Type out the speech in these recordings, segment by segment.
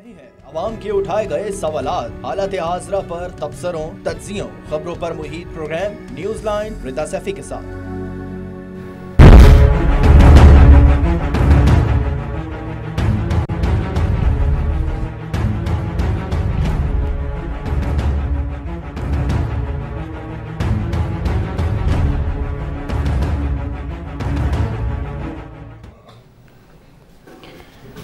रहे हैं अवाम के उठाए गए सवालात, हालत हाजरा पर तबसरों, तज्जियों, खबरों पर मुहित प्रोग्राम न्यूज लाइन रिदा सैफी के साथ।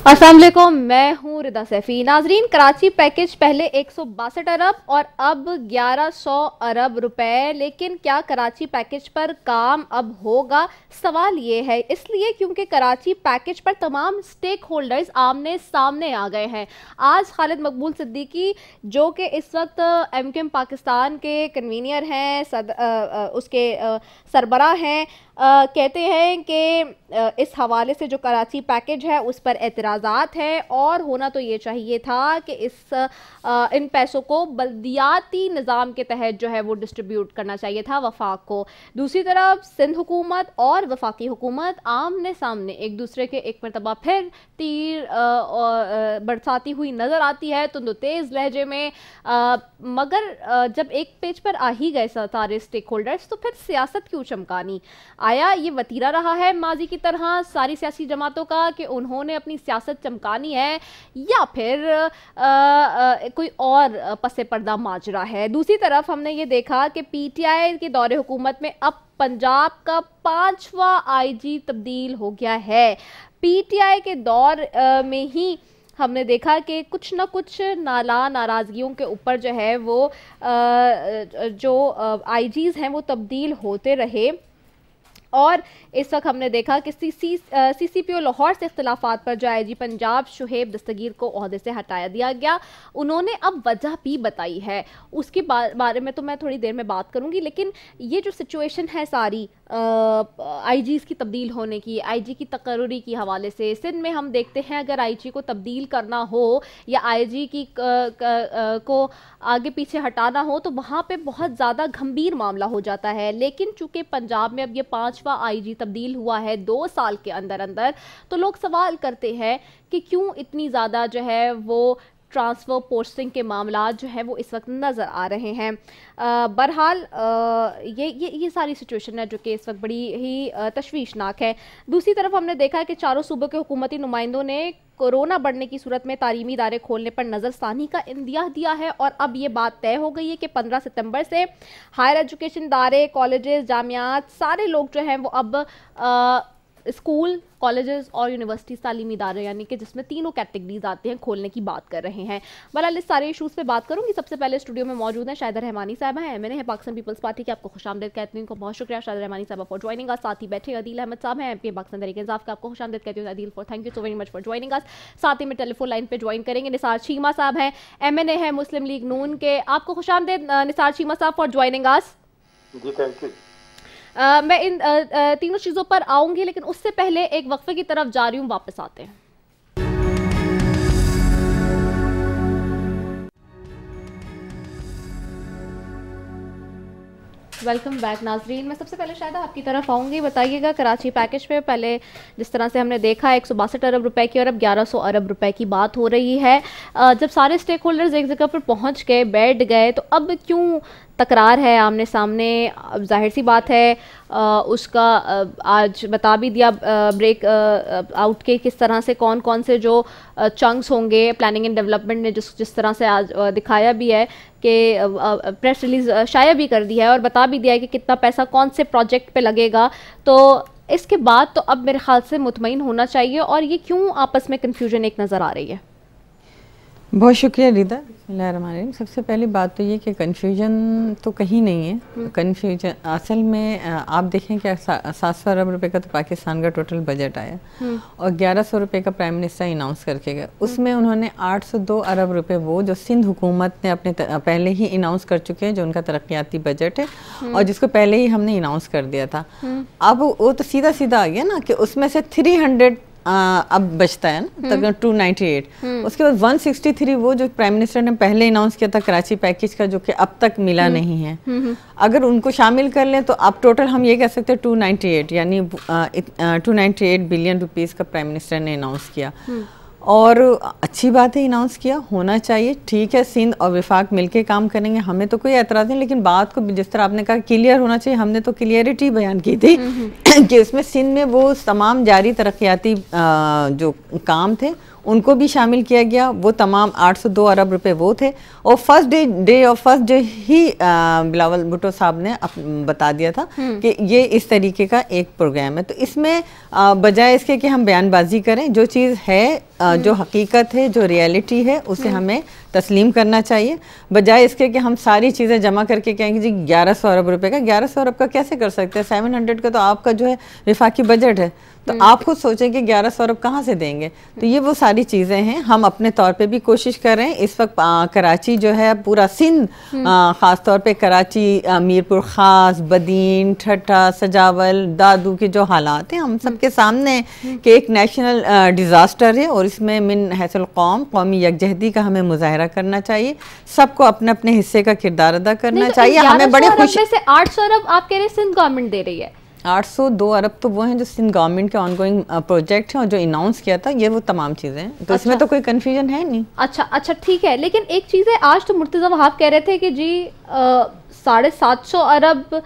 अस्सलाम वालेकुम, मैं हूँ रिदा सैफी। नाजरीन, कराची पैकेज पहले 162 अरब और अब 1100 अरब रुपए, लेकिन क्या कराची पैकेज पर काम अब होगा? सवाल ये है, इसलिए क्योंकि कराची पैकेज पर तमाम स्टेक होल्डर्स आमने सामने आ गए हैं। आज खालिद मकबूल सिद्दीकी, जो कि इस वक्त MKM पाकिस्तान के कन्वीनियर हैं, उसके सरबराह हैं, कहते हैं कि इस हवाले से जो कराची पैकेज है उस पर एतराज़ात हैं और होना तो ये चाहिए था कि इन पैसों को बल्दियाती निज़ाम के तहत जो है वो डिस्ट्रीब्यूट करना चाहिए था वफाक को। दूसरी तरफ सिंध हुकूमत और वफाकी हुकूमत आमने सामने एक दूसरे के एक मरतबा फिर तीर बरसाती हुई नज़र आती है तो तेज़ लहजे में, मगर जब एक पेज पर आ ही गए सारे स्टेक होल्डर्स तो फिर सियासत क्यों चमकानी? आया ये वतीरा रहा है माजी की तरह सारी सियासी जमातों का कि उन्होंने अपनी सियासत चमकानी है, या फिर कोई और पसे पर्दा माजरा है? दूसरी तरफ हमने ये देखा कि PTI के दौरे हुकूमत में अब पंजाब का 5वां IG तब्दील हो गया है। PTI के दौर में ही हमने देखा कि कुछ ना कुछ नाराज़गियों के ऊपर जो है वो जो IGs हैं वो तब्दील होते रहे और इस वक्त हमने देखा कि CCPO लाहौर से इख्तिलाफात पर जो IG पंजाब शुहेब दस्तगीर को ओहदे से हटाया दिया गया। उन्होंने अब वजह भी बताई है, उसके बारे में तो मैं थोड़ी देर में बात करूंगी, लेकिन ये जो सिचुएशन है सारी IGs की तब्दील होने की, IG की तकर्री की हवाले से, सिंध में हम देखते हैं अगर IG को तब्दील करना हो या IG की को आगे पीछे हटाना हो तो वहाँ पे बहुत ज़्यादा गंभीर मामला हो जाता है। लेकिन चूँकि पंजाब में अब ये 5वां IG तब्दील हुआ है 2 साल के अंदर अंदर, तो लोग सवाल करते हैं कि क्यों इतनी ज़्यादा जो है वो ट्रांसफ़र पोस्टिंग के मामला जो है वो इस वक्त नज़र आ रहे हैं। बहरहाल ये सारी सिचुएशन है जो कि इस वक्त बड़ी ही तशवीशनाक है। दूसरी तरफ हमने देखा है कि चारों सूबों के हुकूमती नुमाइंदों ने कोरोना बढ़ने की सूरत में तालीमी इदारे खोलने पर नज़रसानी का इंदिया दिया है और अब ये बात तय हो गई है कि 15 सितंबर से हायर एजुकेशन इदारे, कॉलेजेस, जामियात, सारे लोग जो हैं वो अब स्कूल, कॉलेजेस और यूनिवर्सिटीज़ तालीमी इदारे यानी कि जिसमें तीनों कैटेगरीज आते हैं खोलने की बात कर रहे हैं। बहरहाल इस सारे इशूज़ पे बात करूंगी। सबसे पहले स्टूडियो में मौजूद हैं शाहिदा रहमानी साहब हैं, MNA है पाकिस्तान पीपल्स पार्टी के। आपको खुशामदीद कहती हूँ, बहुत शुक्रिया शाहिदा रहमानी साहब फॉर ज्वाइनिंग अस। साथ ही बैठे अदील अहमद साहब हैं, MP पाकिस्तान तहरीक इंसाफ के। आपको खुशामदीद कहती हूँ Adeel, for thank you so very much for joining अस। साथ ही में टेलीफोन लाइन पर ज्वाइन करेंगे निसार चीमा साहब हैं, MNA है मुस्लिम लीग नून के। आपको खुशामदीद निसार चीमा साहब फॉर ज्वाइनिंग अस। जी थैंक यू। मैं इन तीनों चीज़ों पर आऊँगी, लेकिन उससे पहले एक वक्फे की तरफ जा रही हूँ, वापस आते हैं। वेलकम बैक नाजरीन। मैं सबसे पहले शायद आपकी तरफ आऊँगी, बताइएगा कराची पैकेज पे पहले जिस तरह से हमने देखा 162 अरब रुपए की और अब 1100 अरब रुपए की बात हो रही है। जब सारे स्टेक होल्डर्स एक जगह पर पहुँच गए, बैठ गए, तो अब क्यों तकरार है आमने सामने? अब जाहिर सी बात है उसका आज बता भी दिया ब्रेक आउट के किस तरह से कौन कौन से जो चंक्स होंगे। प्लानिंग एंड डेवलपमेंट ने जिस तरह से आज दिखाया भी है कि प्रेस रिलीज शाया भी कर दिया है और बता भी दिया है कि कितना पैसा कौन से प्रोजेक्ट पे लगेगा। तो इसके बाद तो अब मेरे ख्याल से मुतमईन होना चाहिए, और ये क्यों आपस में कन्फ्यूजन एक नज़र आ रही है? बहुत शुक्रिया रिदा। सबसे पहली बात तो ये कि कन्फ्यूजन तो कहीं नहीं है। कन्फ्यूजन असल में आप देखें कि 700 अरब रुपए का तो पाकिस्तान का टोटल बजट आया और 1100 रुपए का प्राइम मिनिस्टर अनाउंस करके गए। उसमें उन्होंने 802 अरब रुपए वो जो सिंध हुकूमत ने अपने पहले ही अनाउंस कर चुके हैं, जो उनका तरक्याती बजट है और जिसको पहले ही हमने अनाउंस कर दिया था। अब वो तो सीधा सीधा आ गया ना कि उसमें से 300 अब बचता है ना, तक 298। उसके बाद 163 वो जो प्राइम मिनिस्टर ने पहले अनाउंस किया था कराची पैकेज का, जो कि अब तक मिला नहीं है। अगर उनको शामिल कर लें तो अब टोटल हम ये कह सकते हैं 298, यानी 298 बिलियन रुपीस का प्राइम मिनिस्टर ने अनाउंस किया। और अच्छी बात है, अनाउंस किया, होना चाहिए, ठीक है। सिंध और विफाक मिलके काम करेंगे, हमें तो कोई एतराज़ नहीं, लेकिन बात को जिस तरह आपने कहा क्लियर होना चाहिए, हमने तो क्लियरिटी बयान की थी कि उसमें सिंध में वो तमाम जारी तरक्याती जो काम थे उनको भी शामिल किया गया। वो तमाम 802 अरब रुपए वो थे, और फर्स्ट डे ही बिलावल भुट्टो साहब ने बता दिया था कि ये इस तरीके का एक प्रोग्राम है। तो इसमें बजाय इसके कि हम बयानबाजी करें, जो चीज़ है, जो हकीकत है, जो रियलिटी है, उसे हमें तस्लीम करना चाहिए, बजाय इसके कि हम सारी चीज़ें जमा करके कहेंगे जी 1100 अरब रुपए का। 1100 अरब का कैसे कर सकते हैं? 700 का तो आपका जो है विफाकी बजट है, तो आप खुद सोचें कि 1100 अरब कहाँ से देंगे। तो ये वो सारी चीज़ें हैं। हम अपने तौर पे भी कोशिश कर रहे हैं। इस वक्त कराची जो है, पूरा सिंध, ख़ास तौर पे कराची, मीरपुर ख़ास, बदीन, ठट्टा, सजावल, दादू के जो हालात हैं हम सबके सामने कि एक नेशनल डिज़ास्टर है, और इसमें मिन हैसल कौम, कौमी यकजहती का हमें मुजाहरा करना चाहिए। सबको अपने अपने हिस्से का किरदार अदा करना चाहिए। हमें बड़े खुशी से 800 अरब आप कह रहे हैं सिंध गवर्नमेंट दे रही है। 802 अरब तो वो हैं जो सिंध गवर्नमेंट के ऑनगोइंग प्रोजेक्ट हैं और जो अनाउंस किया था, ये वो तमाम चीज़ें हैं। तो इसमें तो कोई कन्फ्यूजन है नहीं। अच्छा ठीक है, लेकिन एक चीज़ है, आज तो मुर्तज़ा वहाब कह रहे थे कि जी 750 अरब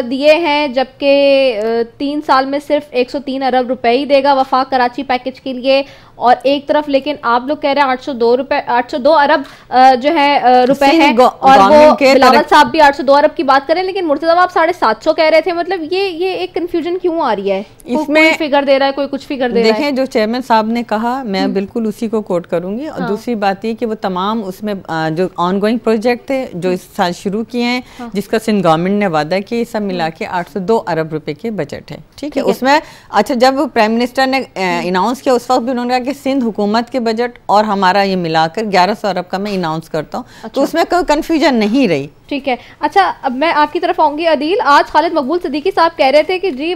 दिए हैं, जबकि 3 साल में सिर्फ 103 अरब रुपए ही देगा वफाक कराची पैकेज के लिए। और एक तरफ लेकिन आप लोग कह रहे हैं 802 अरब जो है रुपए हैं, और वो बिलावल साहब भी 802 अरब की बात करें, लेकिन मुर्तज़ा आप 750 कह रहे थे। मतलब ये एक कंफ्यूजन क्यों आ रही है? इसमें कोई फिगर दे रहा है, कोई कुछ फिगर दे रहा है। देखें, जो चेयरमैन साहब ने कहा, मैं बिल्कुल उसी को कोट करूंगी। और दूसरी बात ये कि वो तमाम उसमें जो ऑनगोइंग प्रोजेक्ट थे जो इस साल शुरू किए हैं, जिसका सिंध गवर्नमेंट ने वादा किया, ये सब मिला के 802 अरब रुपए के बजट है। ठीक है, उसमें अच्छा, जब प्राइम मिनिस्टर ने अनाउंस किया, उस वक्त भी उन्होंने कहा कि सिंध हुकूमत के बजट और हमारा ये मिलाकर 1100 अरब का मैं अनाउंस करता हूँ। अच्छा। तो उसमें कोई कंफ्यूजन नहीं रही। ठीक है। अच्छा, अब मैं आपकी तरफ आऊंगी अदील। आज खालिद मकबूल सिद्दीकी साहब कह रहे थे कि जी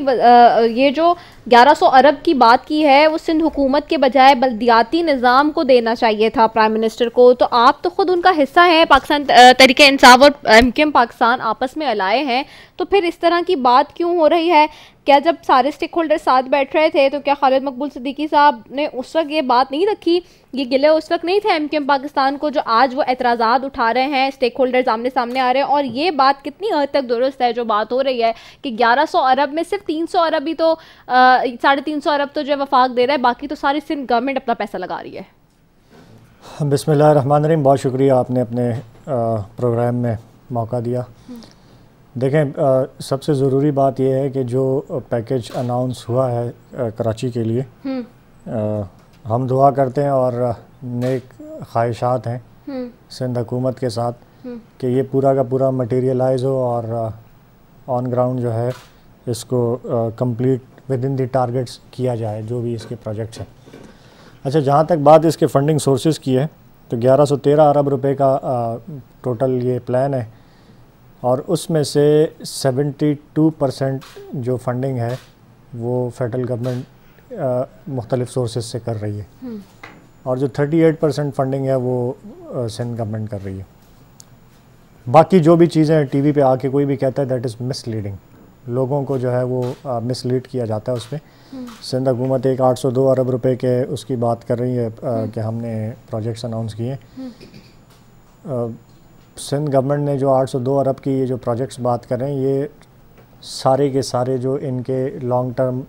ये जो 1100 अरब की बात की है, वो सिंध हुकूमत के बजाय बल्दियाती निज़ाम को देना चाहिए था, प्राइम मिनिस्टर को। तो आप तो खुद उनका हिस्सा हैं, पाकिस्तान तहरीक इंसाफ और MKM पाकिस्तान आपस में अलाए हैं, तो फिर इस तरह की बात क्यों हो रही है? क्या जब सारे स्टेक होल्डर साथ बैठ रहे थे, तो क्या खालिद मकबूल सिद्दीकी साहब ने उस वक्त ये बात नहीं रखी? ये गिले उस वक्त नहीं थे MKM पाकिस्तान को, जो आज वो एतराज़ात उठा रहे हैं, स्टेक होल्डर आमने सामने आ रहे हैं? और ये बात कितनी हद तक दुरुस्त है जो बात हो रही है कि 1100 अरब में सिर्फ 300 अरब ही तो 350 अरब तो जो वफाक दे रहा है, बाकी तो सारी सिंध गवर्नमेंट अपना पैसा लगा रही है। बिस्मिल्लाहिर्रहमानिर्रहीम। बहुत शुक्रिया, आपने अपने प्रोग्राम में मौका दिया। देखें, सबसे ज़रूरी बात यह है कि जो पैकेज अनाउंस हुआ है कराची के लिए, हम दुआ करते हैं और नेक ख्वाहिशात हैं सिंध हुकूमत के साथ कि ये पूरा का पूरा मटेरियलाइज़ हो और ऑन ग्राउंड जो है इसको complete with in the targets किया जाए, जो भी इसके प्रोजेक्ट्स हैं। अच्छा, जहाँ तक बात इसके फंडिंग सोर्सेज की है, तो 1113 अरब रुपए का टोटल ये प्लान है, और उसमें से 72% जो फंडिंग है वो फेडरल गवर्नमेंट मुख्तलिफ सोर्सेज से कर रही है, और जो 38% फंडिंग है वो सिंध गवर्नमेंट कर रही है। बाकी जो भी चीज़ें टीवी पे आके कोई भी कहता है, दैट इज़ मिसलीडिंग। लोगों को जो है वो मिसलीड किया जाता है उसमें। सिंध हुकूमत एक 802 अरब रुपए के उसकी बात कर रही है कि हमने प्रोजेक्ट्स अनाउंस किए। सिंध गवर्नमेंट ने जो 802 अरब की ये जो प्रोजेक्ट्स बात कर रहे हैं, ये सारे के सारे जो इनके लॉन्ग टर्म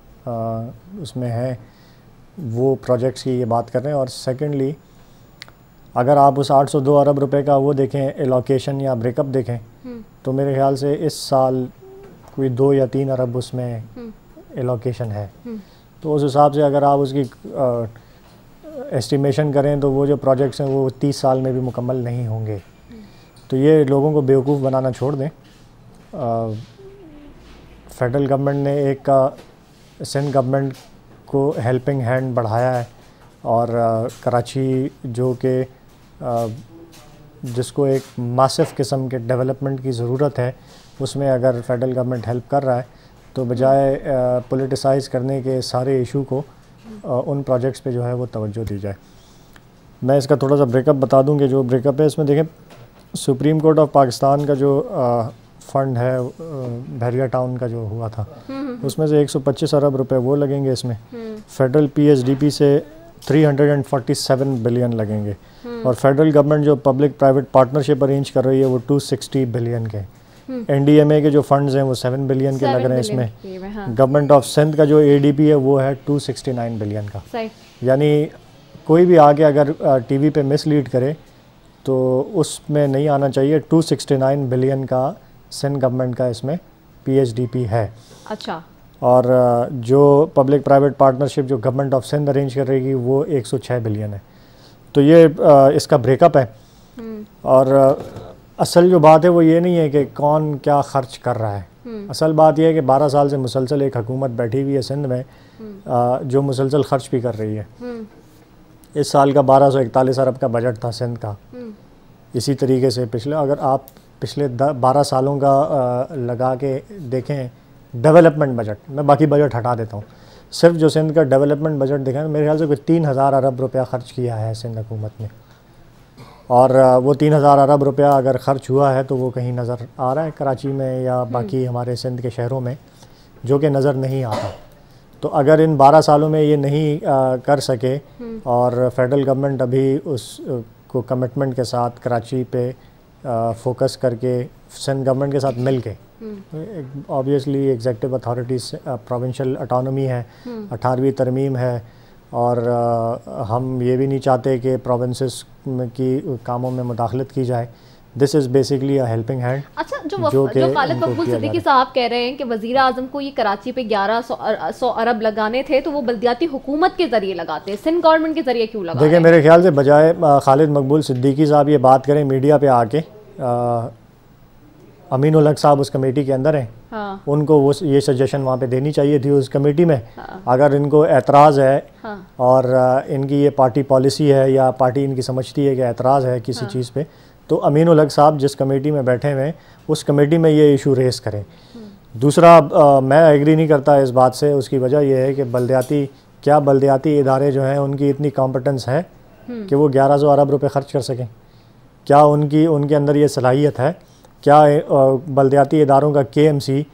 उसमें हैं वो प्रोजेक्ट्स की ये बात कर रहे हैं। और सेकेंडली, अगर आप उस 802 अरब रुपए का वो देखें एलोकेशन या ब्रेकअप देखें, तो मेरे ख्याल से इस साल कोई 2 या 3 अरब उसमें एलोकेशन है। तो उस हिसाब से अगर आप उसकी एस्टिमेशन करें तो वो जो प्रोजेक्ट्स हैं वो 30 साल में भी मुकम्मल नहीं होंगे। तो ये लोगों को बेवकूफ़ बनाना छोड़ दें। फेडरल गवर्नमेंट ने एक सिंध गवर्नमेंट को हेल्पिंग हैंड बढ़ाया है, और कराची जो कि जिसको एक मासिव किस्म के डेवलपमेंट की ज़रूरत है, उसमें अगर फेडरल गवर्नमेंट हेल्प कर रहा है, तो बजाय पॉलिटिसाइज़ करने के सारे इशू को उन प्रोजेक्ट्स पे जो है वो तवज्जो दी जाए। मैं इसका थोड़ा सा ब्रेकअप बता दूं कि जो ब्रेकअप है इसमें देखें, सुप्रीम कोर्ट ऑफ पाकिस्तान का जो फ़ंड है बहरिया टाउन का जो हुआ था, उसमें से 125 अरब रुपए वो लगेंगे इसमें। फेडरल PSDP से 347 बिलियन लगेंगे और फेडरल गवर्नमेंट जो पब्लिक प्राइवेट पार्टनरशिप अरेंज कर रही है वो 260 बिलियन के। एनडीएमए के जो फंड्स हैं वो 7 बिलियन के लग रहे हैं इसमें। गवर्नमेंट ऑफ सिंध का जो एडीपी है वो है 269 बिलियन का। यानी कोई भी आगे अगर टीवी पे मिसलीड करे तो उसमें नहीं आना चाहिए। 269 बिलियन का सिंध गवर्नमेंट का इसमें पीएचडीपी है। अच्छा। और जो पब्लिक प्राइवेट पार्टनरशिप जो गवर्नमेंट ऑफ सिंध अरेंज करेगी वो 106 बिलियन है। तो ये इसका ब्रेकअप है। और असल जो बात है वो ये नहीं है कि कौन क्या खर्च कर रहा है। असल बात यह है कि 12 साल से मुसलसल एक हुकूमत बैठी हुई है सिंध में जो मुसलसल खर्च भी कर रही है। इस साल का 1241 अरब का बजट था सिंध का। इसी तरीके से अगर आप पिछले 12 सालों का लगा के देखें डेवलपमेंट बजट, मैं बाकी बजट हटा देता हूँ, सिर्फ जो सिंध का डेवलपमेंट बजट देखें मेरे ख्याल से कोई 3000 अरब रुपया खर्च किया है सिंध हुकूमत ने। और वो 3000 अरब रुपया अगर ख़र्च हुआ है तो वो कहीं नज़र आ रहा है कराची में या बाकी हमारे सिंध के शहरों में, जो कि नज़र नहीं आता। तो अगर इन 12 सालों में ये नहीं कर सके और फेडरल गवर्नमेंट अभी उस को कमिटमेंट के साथ कराची पे फोकस करके सिंध गवर्नमेंट के साथ मिल के, ऑब्वियसली एग्जेक्टिव अथॉरिटीज़ प्रोविंशियल अटानमी है, 18वीं तरमीम है और हम ये भी नहीं चाहते कि प्रोविंसेस की कामों में मुदाखलत की जाए। This is basically a helping hand. अच्छा, जो खालिद मकबूल सिद्दीकी साहब कह रहे हैं कि वज़ीर आज़म को ये कराची पे 1100 अरब लगाने थे तो वो बल्दियाती हुकूमत के ज़रिए लगाते हैं, सिंध गवर्नमेंट के ज़रिए क्यों लगा? देखिए मेरे ख्याल से बजाय खालिद मकबूल सिद्दीकी साहब ये बात करें मीडिया पे आके, अमीन उल हक साहब उस कमेटी के अंदर हैं। हाँ। उनको वो ये सजेशन वहाँ पे देनी चाहिए थी उस कमेटी में। हाँ। अगर इनको एतराज़ है हाँ। और इनकी ये पार्टी पॉलिसी है या पार्टी इनकी समझती है कि एतराज़ है किसी चीज़ पे, तो अमीन उल हक साहब जिस कमेटी में बैठे हुए हैं उस कमेटी में ये इशू रेस करें। दूसरा मैं एग्री नहीं करता इस बात से, उसकी वजह यह है कि बल्दियाती इदारे जो हैं उनकी इतनी कॉम्पिटेंस है कि वो 1100 अरब रुपये ख़र्च कर सकें? क्या उनके अंदर ये सलाहियत है? क्या बल्दियाती इदारों का KMC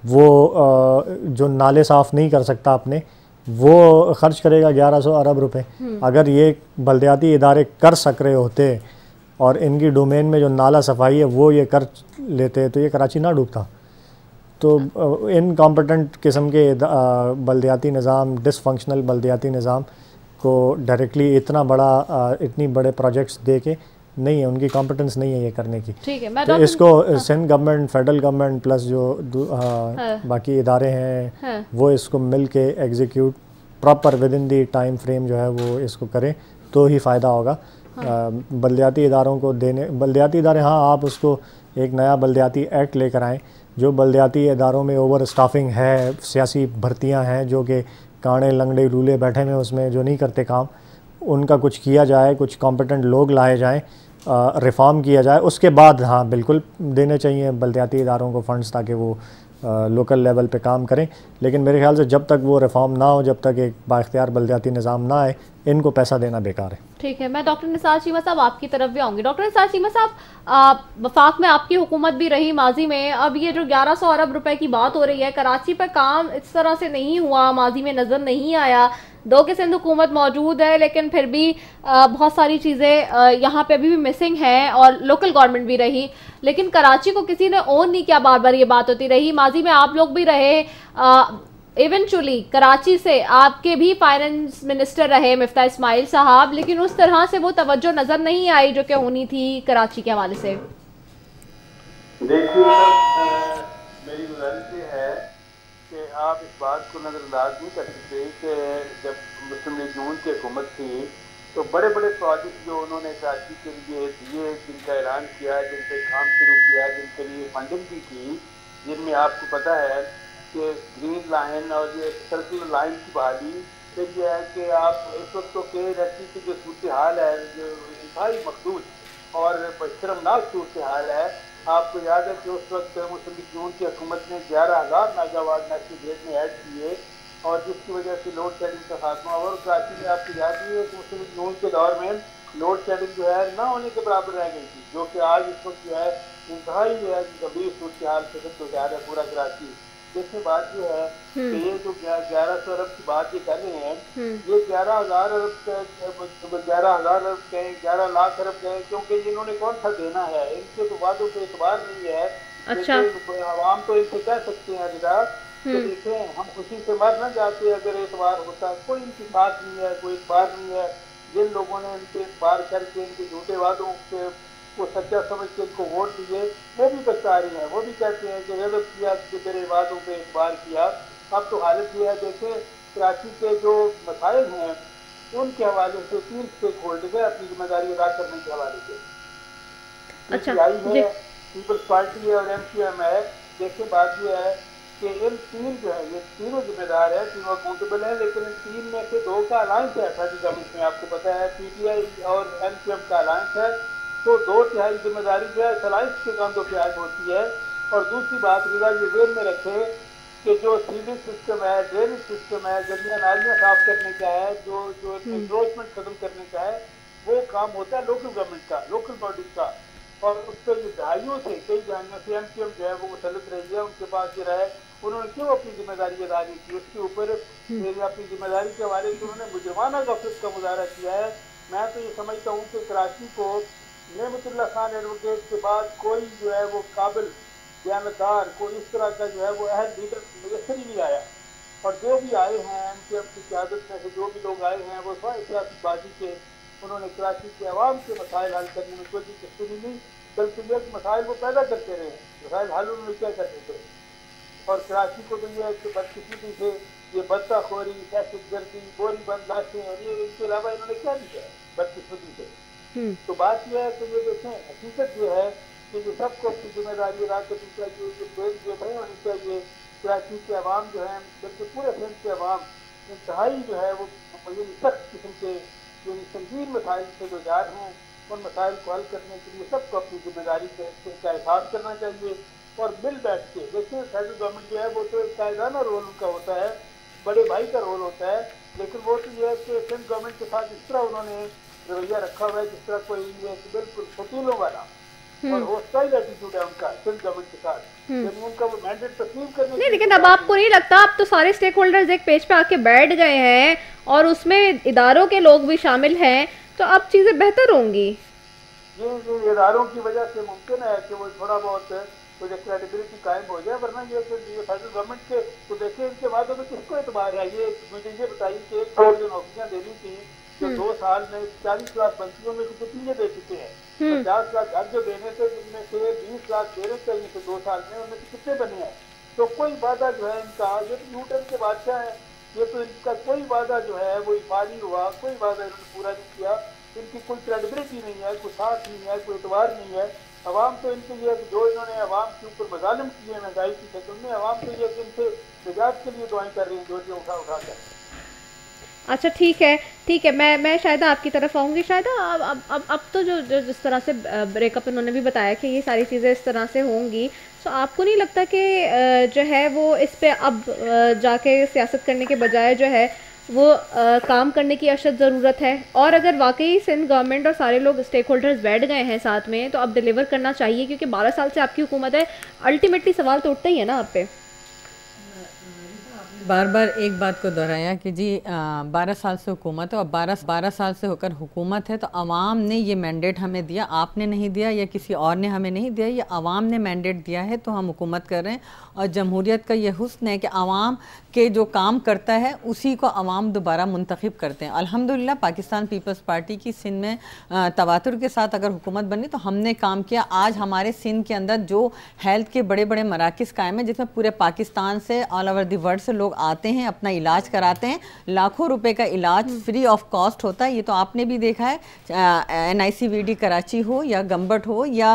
वो जो नाले साफ़ नहीं कर सकता अपने, वो ख़र्च करेगा 1100 अरब रुपए? अगर ये बल्दियाती इदारे कर सक रहे होते और इनकी डोमेन में जो नाला सफाई है वो ये कर लेते तो ये कराची ना डूबता। तो इनकॉम्पिटेंट किस्म के बल्दियाती निज़ाम, डिसफंक्शनल बल्दियाती निज़ाम को डायरेक्टली इतनी बड़े प्रोजेक्ट्स दे के नहीं है, उनकी कॉम्पिटेंस नहीं है ये करने की। ठीक है, तो इसको Sindh government, federal government plus जो बाकी इदारे हैं वो इसको मिल के execute proper within the time frame जो है वो इसको करें तो ही फ़ायदा होगा। बल्दियाती इदारों को बल्दियाती इदारे, हाँ आप उसको एक नया बल्दियाती एक्ट लेकर आएँ। जो बल्दियाती इदारों में ओवर स्टाफिंग है, सियासी भर्तियाँ हैं जो कि कांडे लंगड़े लूले बैठे में उसमें जो नहीं करते काम, उनका कुछ किया जाए, कुछ कॉम्पिटेंट लोग लाए जाएँ, रिफॉर्म किया जाए। उसके बाद हाँ बिल्कुल देने चाहिए बल्दियाती इदारों को फंड्स ताकि वो लोकल लेवल पे काम करें। लेकिन मेरे ख्याल से जब तक वो रिफॉर्म ना हो, जब तक एक बाख्तियार बल्दियाती निज़ाम ना आए, इनको पैसा देना बेकार है। ठीक है, मैं डॉक्टर निसार चीमा साहब आपकी तरफ भी आऊँगी। डॉक्टर निसार चीमा साहब, वफाक में आपकी हुकूमत भी रही माजी में, अब ये जो 1100 अरब रुपए की बात हो रही है, कराची पर काम इस तरह से नहीं हुआ, माजी में नज़र नहीं आया। दो कि सिंध हुकूमत मौजूद है लेकिन फिर भी बहुत सारी चीज़ें यहाँ पे अभी भी मिसिंग हैं और लोकल गवर्नमेंट भी रही, लेकिन कराची को किसी ने ओन नहीं किया। बार बार ये बात होती रही, माजी में आप लोग भी रहे, इवेंचुअली कराची से आपके भी फाइनेंस मिनिस्टर रहे मिफ्ता इस्माइल साहब, लेकिन उस तरह से वो तवज्जो नज़र नहीं आई जो कि होनी थी कराची के हवाले से। देखिए मेरी गुजारिश ये है कि आप इस बात को नज़रअंदाज नहीं कर सकते कि जब मुस्लिम लीग नून की हुकूमत थी तो बड़े बड़े प्रोजेक्ट जो उन्होंने कराची के लिए दिए, जिनका ऐलान किया, जिन पर काम शुरू किया, जिनके लिए फंडिंग भी की, जिनमें आपको पता है कि ग्रीन लाइन और ये सर्कुलर लाइन की बहाली, फिर यह है कि आप इस वक्त तो के रखी की जो सूरत हाल है जो इंतहाई मखदूद और शर्मनाक सूरत हाल है। आपको याद है कि उस वक्त मुस्लिम लीग नून की हुकूमत ने 11,000 मेगावाट नेशनल ग्रिड में ऐड किए और जिसकी वजह से लोड शेडिंग का खात्मा। और कराची में आपको याद ही है कि मुस्लिम लीग नून के दौर में लोड शेडिंग जो है ना होने के बराबर रह गई थी, जो कि आज इस वक्त जो है इंतहाई गंभीर सूरत हाल से गुजार है पूरा कराची। देखिए बात ये है कि ये जो 1100 अरब की बात ये कर रहे हैं, ये 11,000 अरब 11,000 अरब कहें, 11 लाख अरब कहें, क्योंकि इन्होंने कौन सा देना है, इनके तो वादों पे एतबार नहीं है। अच्छा, आवाम तो इनसे कह सकते हैं रिदा कि देखें हम खुशी से मर न जाते अगर एतबार होता, कोई इनकी बात नहीं है, कोई एतबार नहीं है। जिन लोगों ने इनके एतबार करके इनके झूठे वादों से वो सच्चा समझ के इनको वोट दिए, वो भी बता रही हैं, वो भी कहते हैं कि गलत किया कि तेरे वादों पे एतबार किया। अब तो हालत ये है, देखें कराची के जो मसाइल हैं उनके हवाले से 3 स्टेक होल्डर है अपनी जिम्मेदारी अदा करने के हवाले से। अच्छा आई है, पीपल्स पार्टी है और MQM है। देखिए बात ये है कि इन 3 जो है ये तीनों जिम्मेदार है, तीनों अकाउंटेबल है, लेकिन इन 3 में से 2 का अलायंस है फैडरल गवर्नमेंट में, आपको पता है PTI और MQM का अलायंस है। तो 2/3 जिम्मेदारी जो है अलायंस के कंधों पे आज होती है। और दूसरी बात रिदा ये ज़हन में रखे कि जो सीवेज सिस्टम है, ड्रेनेज सिस्टम है, गलियां नालियां साफ करने का है, जो एनक्रोचमेंट खत्म करने का है, वो काम होता है लोकल गवर्नमेंट का, लोकल बॉडीज का। और उस पर ये दहाइयों से, कई दहाइयों से MQM जो है वो मुसलत रही है, उनके पास ये रहा है, उन्होंने क्यों अपनी जिम्मेदारी अदा नहीं की, उसके ऊपर अपनी जिम्मेदारी के हवाले से उन्होंने मुजरमाना गफलत का मुजाहरा किया है। मैं तो ये समझता हूँ कि कराची को नेमतुल्लाह खान एडवोकेट के बाद कोई जो है वो काबिल बयानदार, कोई इस तरह का जो है वो अहम लीडर मुयसर ही नहीं आया। और जो भी आए हैं MQM की क़यादत में से जो भी लोग आए हैं वो सियासी बाजी के, उन्होंने कराची के अवाम के मसाइल हल करने में कोई दिलचस्पी नहीं, बल्कि ये मसाइल वो पैदा करते रहे, मसाइल हल उन्होंने क्या करते थे। और कराची को तो ये बदकिस्मती से ये बदताखोरी, दहशतगर्दी, बोरी बंद लाशें, और ये इसके अलावा इन्होंने क्या दिया है बदकिस्मती से। तो बात यह है कि ये देखें हकीकत ये है कि ये सबको अपनी जिम्मेदारी अदा करनी चाहिए, ये बेल जो नहीं होनी चाहिए। कराची के अवाम जो है, बल्कि पूरे सिंध के अवाम इंतहाई जो है वो सख्त किस्म के संगीन मसाइल से जो जार हैं, उन मसाइल को हल करने के लिए सबको अपनी जिम्मेदारी का एहसास करना चाहिए और मिल बैठ के। देखिए फेडरल गवर्नमेंट जो है वो तो एक कायदाना रोल उनका होता है, बड़े भाई का रोल होता है, लेकिन वो तो ये है कि सिंध गवर्नमेंट के साथ इस तरह उन्होंने रवैया रखा हुआ है जिस तरह कोई बिल्कुल फकीलों वाला और होस्टाइल एटीट्यूड है उनका सिंध गवर्नमेंट के साथ, लेकिन उनका वो मैंडेट तस्लीम करने नहीं। लेकिन अब आपको नहीं लगता अब तो सारे स्टेक होल्डर्स एक पेज पे आके बैठ गए हैं और उसमें इदारों के लोग भी शामिल हैं, तो अब चीज़ें बेहतर होंगी? ये इदारों की वजह से मुमकिन है कि वो थोड़ा बहुत कुछ क्रेडिबिलिटी कायम हो जाए, वरना ये फेडरल गवर्नमेंट के तो देखिए इनके बाद में किसको एतबार है। ये मुझे ये बताइए कि 1 करोड़ जो नौकरियाँ देनी थी जो 2 साल में 40 लाख बंदियों में कितनी दे चुके हैं, 50 लाख घर जो देने थे जिनमें से 20 लाख देने चाहिए थे 2 साल में, उनमें कितने बने हैं। तो कोई वादा जो है इनका, ये तो न्यूटन के बादशाह है, ये तो इनका कोई वादा जो है वो इफादी हुआ, कोई वादा इन्होंने पूरा नहीं किया, इनकी कोई क्रेडिबिलिटी नहीं है, कोई साथ नहीं है, कोई एतबार नहीं है। अवाम तो इनके लिए जो इन्होंने अवाम के ऊपर मजालिम किए महंगाई की शक्ल में, अवाम तो ये इनसे निजात के लिए दुआएं कर रही हैं जो उठा उठा कर। अच्छा ठीक है, मैं शायद आपकी तरफ आऊँगी। शायद अब तो जो जिस तरह से ब्रेकअप इन्होंने भी बताया कि ये सारी चीज़ें इस तरह से होंगी, तो आपको नहीं लगता कि जो है वो इस पे अब जाके सियासत करने के बजाय जो है वो काम करने की अशद ज़रूरत है? और अगर वाकई सिंध गवर्नमेंट और सारे लोग स्टेक होल्डर्स बैठ गए हैं साथ में, तो अब डिलीवर करना चाहिए, क्योंकि 12 साल से आपकी हुकूमत है, अल्टीमेटली सवाल तो उठता ही है ना आप पे। बार बार एक बात को दोहराया कि जी 12 साल से हुकूमत है और 12 साल से होकर हुकूमत है, तो अवाम ने ये मैंडेट हमें दिया, आपने नहीं दिया या किसी और ने हमें नहीं दिया, ये अवाम ने मैंडेट दिया है, तो हम हुकूमत कर रहे हैं। और जमहूरियत का ये हुस्न है कि अवाम के जो काम करता है उसी को अवाम दोबारा मुंतखब करते हैं। अल्हम्दुलिल्लाह पाकिस्तान पीपल्स पार्टी की सिंध में तवातुर के साथ अगर हुकूमत बनी तो हमने काम किया। आज हमारे सिंध के अंदर जो हेल्थ के बड़े बड़े मराकज़ कायम हैं, जिसमें पूरे पाकिस्तान से ऑल ओवर द वर्ल्ड से लोग आते हैं, अपना इलाज कराते हैं, लाखों रुपए का इलाज फ्री ऑफ कॉस्ट होता है। ये तो आपने भी देखा है, NICVD कराची हो या गंबट हो या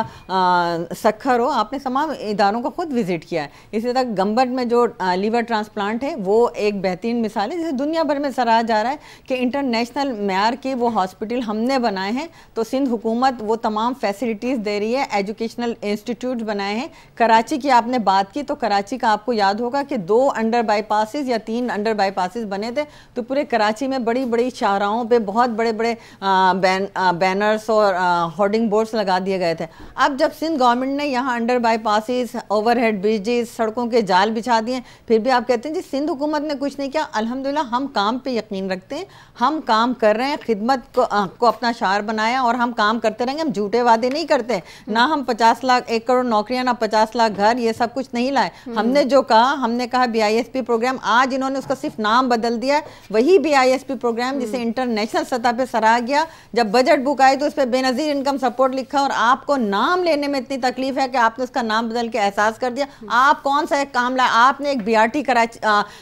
सखर हो, आपने तमाम इदारों को खुद विजिट किया है। इसी तरह गंबट में जो लीवर ट्रांसप्लांट है वो एक बेहतरीन मिसाल है, जैसे दुनिया भर में सराहा जा रहा है कि इंटरनेशनल मैार के वो हॉस्पिटल हमने बनाए हैं। तो सिंध हुकूमत वो तमाम फैसिलिटीज़ दे रही है, एजुकेशनल इंस्टीट्यूट बनाए हैं। कराची की आपने बात की तो कराची का आपको याद होगा कि 2 अंडर बाईपास बाईपासेस या 3 अंडर बाईपासेस बने थे, तो पूरे कराची में बड़ी बड़ी शाहराहों पे बहुत बड़े बड़े बैनर्स और होर्डिंग बोर्ड्स लगा दिए गए थे। अब जब सिंध गवर्नमेंट ने यहाँ अंडर बाईपासेस, ओवरहेड ब्रिजेस, सड़कों के जाल बिछा दिए, फिर भी आप कहते हैं जी सिंध हुकूमत ने कुछ नहीं किया। अल्हम्दुलिल्लाह हम काम पे यकीन रखते हैं, हम काम कर रहे हैं, खिदमत को अपना शार बनाया और हम काम करते रहेंगे। हम झूठे वादे नहीं करते, ना हम 50 लाख 1 करोड़ नौकरियां, ना 50 लाख घर, ये सब कुछ नहीं लाए। हमने जो कहा, हमने कहा BISP प्रोग्राम, आज इन्होंने उसका सिर्फ नाम बदल दिया है, वही BISP प्रोग्राम जिसे इंटरनेशनल सतह पे सराहा गया। जब बजट बुक आई तो उस पर बेनजीर इनकम सपोर्ट लिखा, और आपको नाम लेने में इतनी तकलीफ है कि आपने उसका नाम बदल के एहसास कर दिया। आप कौन सा एक काम लाए? आपने एक BRT कराची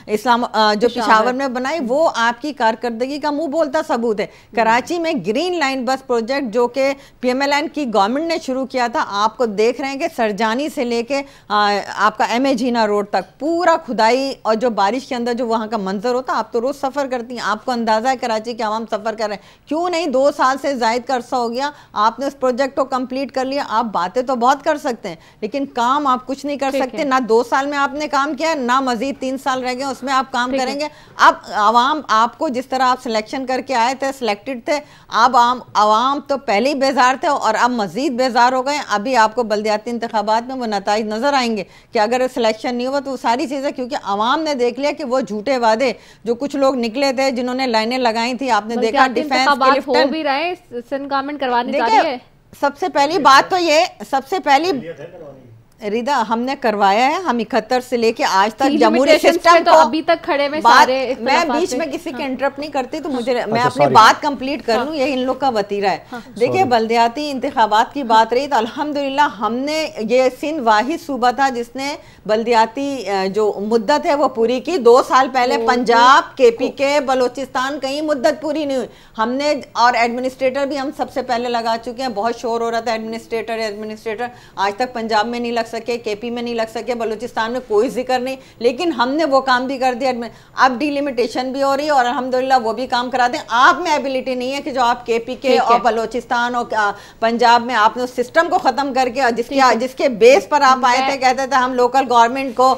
इस्लाम जो पेशावर में बनाई, वो आपकी कारकर्दगी का मुंह बोलता सबूत है। कराची में ग्रीन लाइन बस प्रोजेक्ट जो कि PMLN की गवर्नमेंट ने शुरू किया था, आपको देख रहे हैं कि सरजानी से लेके आपका MA जीना रोड तक पूरा खुदाई, और जो बारिश के अंदर जो वहाँ का मंजर होता है, आप तो रोज सफर करती हैं, आपको अंदाजा है कराची के आवाम सफर कर रहे हैं। क्यों नहीं 2 साल से जायद का अरसा हो गया, आपने उस प्रोजेक्ट को कंप्लीट कर लिया। आप बातें तो बहुत कर सकते हैं, लेकिन काम आप कुछ नहीं कर सकते। ना 2 साल में आपने काम किया, ना मजीद 3 साल रह गए उसमें आप काम करेंगे। अब आवाम आपको जिस तरह आप सिलेक्शन करके आए थे, सिलेक्टेड थे, अब आवाम तो पहले ही बेजार थे और अब मजीद बेजार हो गए। अभी आपको बल्दियाती इंतखाबात में वो नताइज नजर आएंगे कि अगर सिलेक्शन नहीं हुआ तो वो सारी चीजें, क्योंकि आवाम ने देख लिया कि वो झूठे वादे जो कुछ लोग निकले थे, जिन्होंने लाइनें लगाई थी, आपने देखा डिफेंस के लिफ्टन हो भी रहे, सिंध गवर्नमेंट करवाने जा रही है। सबसे पहली बात तो ये, सबसे पहली रिदा हमने करवाया है, हम 71 से लेके आज तक जमहूरी सिस्टम तो अभी तक खड़े में सारे। मैं बीच में किसी के इंटरप्ट नहीं करती, तो मुझे मैं अपनी बात कंप्लीट कर लूं, ये इन लोग का वतीरा है। देखिए बल्दियाती इंतखाबात की बात रही तो अल्हम्दुलिल्लाह हमने, ये सिंध वाहिद सूबा था जिसने बल्दियाती जो मुद्दत है वो पूरी की। 2 साल पहले पंजाब, KPK, बलोचिस्तान कहीं मुद्दत पूरी नहीं हुई। हमने, और एडमिनिस्ट्रेटर भी हम सबसे पहले लगा चुके हैं। बहुत शोर हो रहा था एडमिनिस्ट्रेटर, आज तक पंजाब में नहीं लग सके, KP में नहीं लग सके, बलूचिस्तान में कोई जिक्र नहीं, लेकिन हमने वो काम भी कर दिया। अब डिलिमिटेशन भी हो रही है और अल्हम्दुलिल्लाह वो भी काम करा दें। आप में एबिलिटी नहीं है कि जो आप KPK और बलूचिस्तान और पंजाब में आपने उस सिस्टम को खत्म करके, जिसके बेस पर आप आए थे, कहते थे हम लोकल गवर्नमेंट को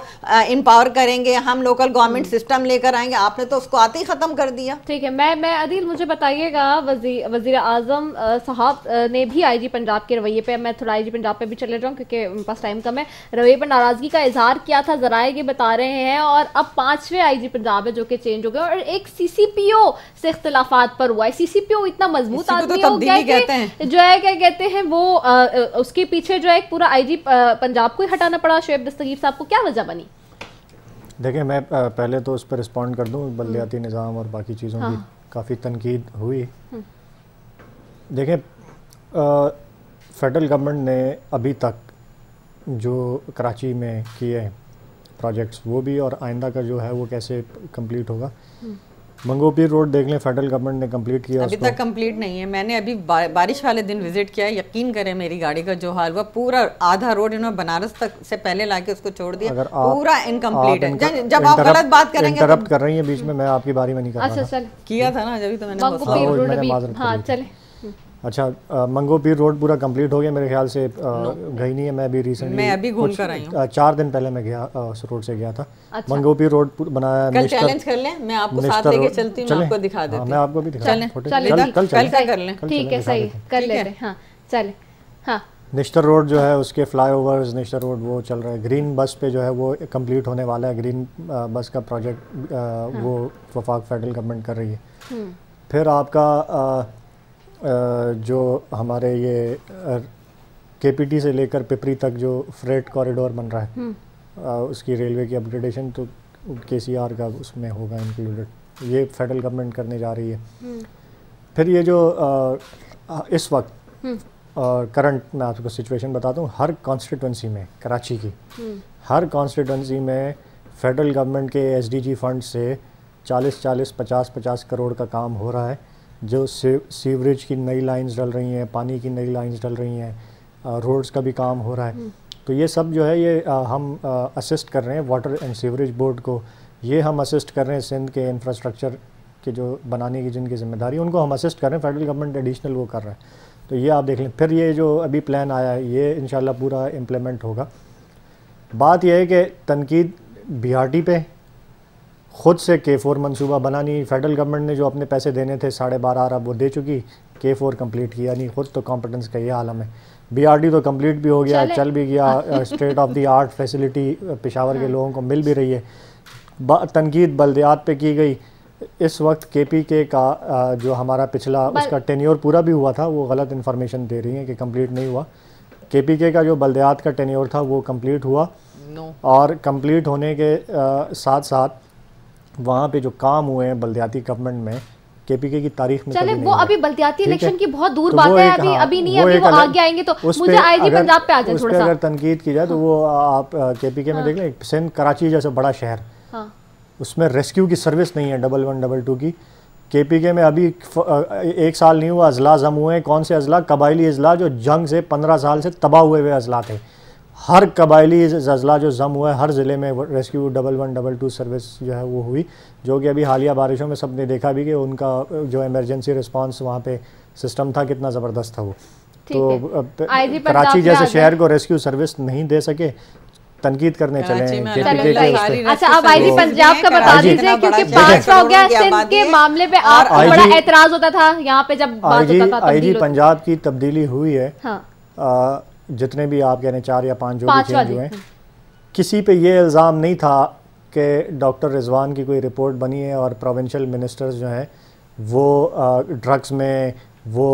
इम्पावर करेंगे, हम लोकल गवर्नमेंट सिस्टम लेकर आएंगे, आपने तो उसको आते ही खत्म कर दिया। ठीक है, मैं अदील मुझे बताइएगा, वजीर आजम साहब ने भी IG पंजाब के रवैये पे, मैं थोड़ा IG पंजाब पे भी चले जाऊँ क्योंकि पास टाइम कम है, रवैये पर नाराजगी का इजहार किया था, जराए ये बता रहे हैं। और अब 5वें IG पंजाब है जो कि चेंज हो गया, और एक CCPO से इख्तिलाफात पर हुआ है। CCPO इतना मजबूत आदमी हो गया कि जो है क्या कहते हैं वो उसके पीछे जो है एक पूरा IG पंजाब को ही हटाना पड़ा शोएब दस्तगीर साहब को, क्या वजह बनी? देखिए मैं पहले तो उस पर रिस्पॉन्ड कर दूं, बल्दियाती निज़ाम और बाकी चीज़ों की काफ़ी तनकीद हुई। देखें फेडरल गवर्नमेंट ने अभी तक जो कराची में किए प्रोजेक्ट्स वो भी, और आइंदा का जो है वो कैसे कंप्लीट होगा। मंगोपीर रोड देख लें, फेडरल गवर्नमेंट ने कंप्लीट किया, अभी तक कंप्लीट नहीं है। मैंने अभी बारिश वाले दिन विजिट किया, यकीन करें मेरी गाड़ी का जो हाल हुआ, पूरा आधा रोड इन्होंने बनारस तक से पहले लाके उसको छोड़ दिया, पूरा इनकम्प्लीट है। जब आप गलत बात करेंगे, इंटरप्ट कर रही है बीच में, मैं आपकी बारी में नहीं कर रहा। अच्छा चल, किया था ना जब तो मैंने। हाँ चले। अच्छा, मंगोपीर रोड पूरा कंप्लीट हो गया मेरे ख्याल से, गई नहीं है मैं भी रिसेंटली, मैं अभी घूम कर आई हूँ, 4 दिन पहले मैं गया, उस रोड से गया था। अच्छा। मंगोपीर रोड बनाया, कल चैलेंज कर लें, मैं आपको साथ लेके चलती हूँ, मैं आपको दिखा देती हूँ। मैं आपको भी दिखा, कल का कर लें, ठीक है, सही कर लेते हैं। हाँ चले। हाँ, निश्तर रोड जो है उसके फ्लाईओवर्स, निश्तर रोड वो चल रहा है। ग्रीन बस पे जो है वो कंप्लीट होने वाला है, ग्रीन बस का प्रोजेक्ट वो वफाक फेडरल गवर्नमेंट कर रही है। फिर आपका जो हमारे ये KPT से लेकर पिपरी तक जो फ्रेट कॉरिडोर बन रहा है, उसकी रेलवे की अपग्रेडेशन तो KCR का उसमें होगा इंक्लूडेड, ये फेडरल गवर्नमेंट करने जा रही है। फिर ये जो इस वक्त करंट मैं आपको सिचुएशन बताता हूँ, हर कॉन्स्टिट्यूंसी में कराची की हर कॉन्स्टिट्यूंसी में फेडरल गवर्नमेंट के SDG फंड से 40-40, 50-50 करोड़ का काम हो रहा है। जो सीवरेज की नई लाइंस डल रही हैं, पानी की नई लाइंस डल रही हैं, रोड्स का भी काम हो रहा है। तो ये सब जो है ये हम असिस्ट कर रहे हैं वाटर एंड सीवरेज बोर्ड को, ये हम असिस्ट कर रहे हैं सिंध के इंफ्रास्ट्रक्चर के जो बनाने की जिनकी जिम्मेदारी उनको हम असिस्ट कर रहे हैं, फेडरल गवर्नमेंट एडिशनल वो कर रहा है। तो ये आप देख लें। फिर ये जो अभी प्लान आया है ये इंशाल्लाह पूरा इम्प्लीमेंट होगा। बात यह है कि तनकीद BRT पे खुद से K4 मंसूबा बना नहीं। फेडरल गवर्नमेंट ने जो अपने पैसे देने थे 12.5 अरब वो दे चुकी, K4 कंप्लीट किया नहीं, खुद तो कॉम्पिटेंस का ये आलम है। BRD तो कंप्लीट भी हो गया, चल भी गया, state of the art facility Peshawar के लोगों को मिल भी रही है। तनकीद बल्दियात पे की गई। इस वक्त KPK का जो हमारा पिछला उसका टेन्योर पूरा भी हुआ था, वो गलत इन्फॉर्मेशन दे रही है कि कंप्लीट नहीं हुआ। KPK का जो बल्दियात का टेन्योर था वो कंप्लीट हुआ और कंप्लीट होने के साथ साथ वहाँ पे जो काम हुए हैं बल्दियाती गवर्नमेंट में KPK की तारीख में चले वो अभी बल्दियाती इलेक्शन की बहुत दूर तो बात है, अभी नहीं, अभी वो आगे आएंगे। तो मुझे IG पंजाब पे आ जाए थोड़ा सा। अगर तनकीद की जाए तो वो आप KPK में देख लें, सिंध कराची जैसे बड़ा शहर, उसमें रेस्क्यू की सर्विस नहीं है 1122 की। KPK में अभी 1 साल नहीं हुआ, अजला जम हुए हैं। कौन से अजला? कबायली अजला जो जंग से 15 साल से तबाह हुए हुए अजला थे। हर कबायली अजला जो जम हुआ है, हर ज़िले में रेस्क्यू 1122 सर्विस जो है वो हुई, जो कि अभी हालिया बारिशों में सब ने देखा भी कि उनका जो इमरजेंसी रिस्पांस वहाँ पे सिस्टम था कितना ज़बरदस्त था वो। तो कराची जैसे शहर को रेस्क्यू सर्विस नहीं दे सके, तनकीद करने चले हैं। अच्छा, अब IG पंजाब का बता दीजिए, क्योंकि 5 हो गया सिंध के मामले पे आपको बड़ा एतराज होता था यहाँ पे जब बात होता था। IG पंजाब की तब्दीली हुई है, जितने भी आप कह रहे हैं 4 या 5 जो भी चेंज हुए हैं, किसी पे ये इल्ज़ाम नहीं था कि डॉक्टर रिजवान की कोई रिपोर्ट बनी है और प्रोविंशियल मिनिस्टर्स जो हैं वो ड्रग्स में, वो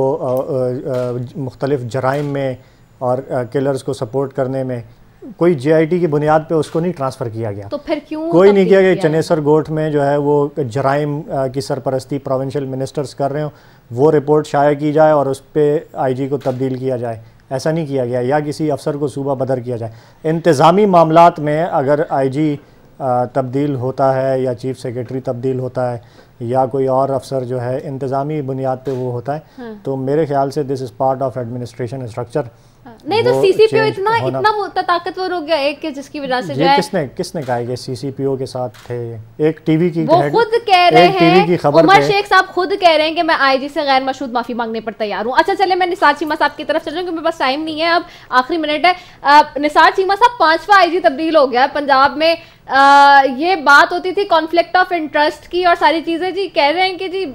मुख्तलिफ जराइम में और किलर्स को सपोर्ट करने में कोई JIT की बुनियाद पे उसको नहीं ट्रांसफ़र किया गया। तो फिर क्यों कोई नहीं किया कि चनेसर गोट में जो है वो जराइम की सरपरस्ती प्रोविंशियल मिनिस्टर्स कर रहे हो, वो रिपोर्ट शाया की जाए और उस पर IG को तब्दील किया जाए। ऐसा नहीं किया गया, या किसी अफसर को सूबा बदर किया जाए। इंतज़ामी मामलात में अगर IG तब्दील होता है या चीफ सेक्रेटरी तब्दील होता है या कोई और अफसर जो है इंतज़ामी बुनियाद पे वो होता है, तो मेरे ख्याल से this is part of administration structure. नहीं तो CCPO इतना ताकतवर हो गया एक के, जिसकी वजह से जो है किसने कहा कि CCPO के साथ थे? एक टीवी की वो खुद कह रहे हैं, उमर शेख साहब खुद कह रहे हैं कि मैं IG से गैर मशरूत माफी मांगने पर तैयार हूँ। अच्छा चले, मैं निसार चीमा साहब की तरफ चल रही हूँ क्योंकि मेरे पास टाइम नहीं है, अब आखिरी मिनट है। निसार चीमा साहब, 5वां IG तब्दील हो गया पंजाब में। ये बात होती थी कॉन्फ्लिक्ट ऑफ इंटरेस्ट की और सारी चीजें, जी कह रहे हैं कि जी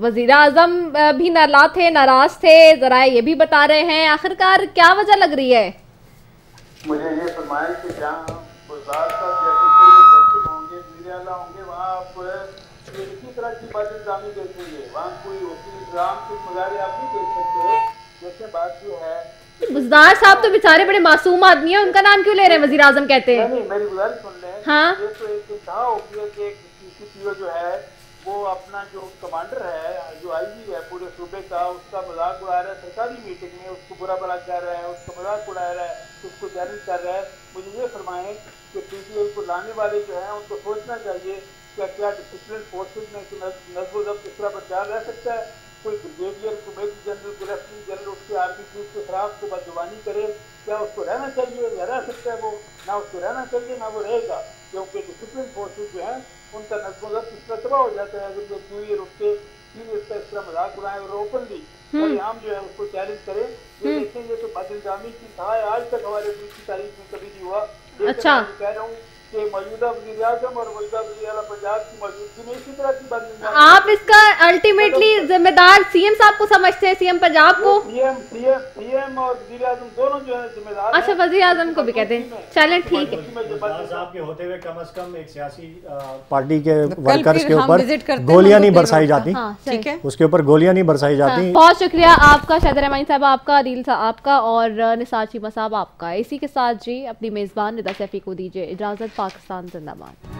वजीर आजम भी नाराज थे, जरा ये भी बता रहे हैं, आखिरकार क्या वजह लग रही है? मुझे ये फरमाएं कि जहाँ होंगे, होंगे वहाँ आप इसी तरह की बात इंतजामी देखेंगे, वहाँ कोई इंतजाम के मुजाहरे आप नहीं देख सकते। जैसे बात जो है, बुज़दार साहब तो बेचारे बड़े मासूम आदमी हैं, उनका नाम क्यों ले रहे हैं वज़ीर आज़म कहते हैं? नहीं, मेरी गुजारिश सुन लें। हाँ, ये तो एक इंतहा होगी है कि CCPO जो है वो अपना जो कमांडर है, जो IG है पूरे सूबे का, उसका मजाक उड़ा रहा है सरकारी मीटिंग में, उसको बुरा भला कह रहा है, उसका मजाक उड़ा रहा है, उसको चैलेंज कर रहा है। मुझे ये फरमाएं कि PTI को लाने वाले जो हैं उनको सोचना चाहिए कि क्या डिसिप्लिन फोर्सेज में नज़्म ज़ब्त इस तरह बरकरार रह सकता है? कोई ब्रिगेडियर को मेजर जनरल को लेफ्टिनेंट जनरल उसके आर्मी चीफ के खिलाफ को बदजुबानी करे, क्या उसको रहना चाहिए या रह सकता है? वो ना उसको रहना चाहिए ना वो रहेगा, क्योंकि डिसिप्लिन फोर्सेज जो है उनका नज़्म ज़ब्त इस तरह तबाह हो जाता है अगर जो ये रुक के इसका इस तरह मजाक उड़ाएं और ओपनली और हम जो है उसको चैलेंज करें। ये देखेंगे तो बदइल्जामी की था आज तक हमारे देश की तारीख में कभी नहीं हुआ। अच्छा, कह रहा हूँ कि मौजूदा वज़ीर आज़म और मौजूदा वज़ीर आला पंजाब की मौजूदगी में इसी तरह की बात। आप इसका अल्टीमेटली जिम्मेदार CM साहब को समझते हैं, CM पंजाब को? PM और वज़ीर आज़म दोनों जो है जिम्मेदार। अच्छा, वज़ीर आज़म को भी कहते हैं, चलें ठीक है। साहब के होते हुए कम से कम एक सियासी पार्टी के वर्कर्स के ऊपर गोलियां नहीं बरसाई जाती, ठीक है, उसके ऊपर गोलियां नहीं बरसाई जाती। बहुत शुक्रिया आपका शाहिद रहमानी साहब, आपका आदिल साहब आपका और निसार चीमा साहब आपका। इसी के साथ जी अपनी मेज़बान निदा सैफी को दीजिए इजाज़त। पाकिस्तान जिंदाबाद।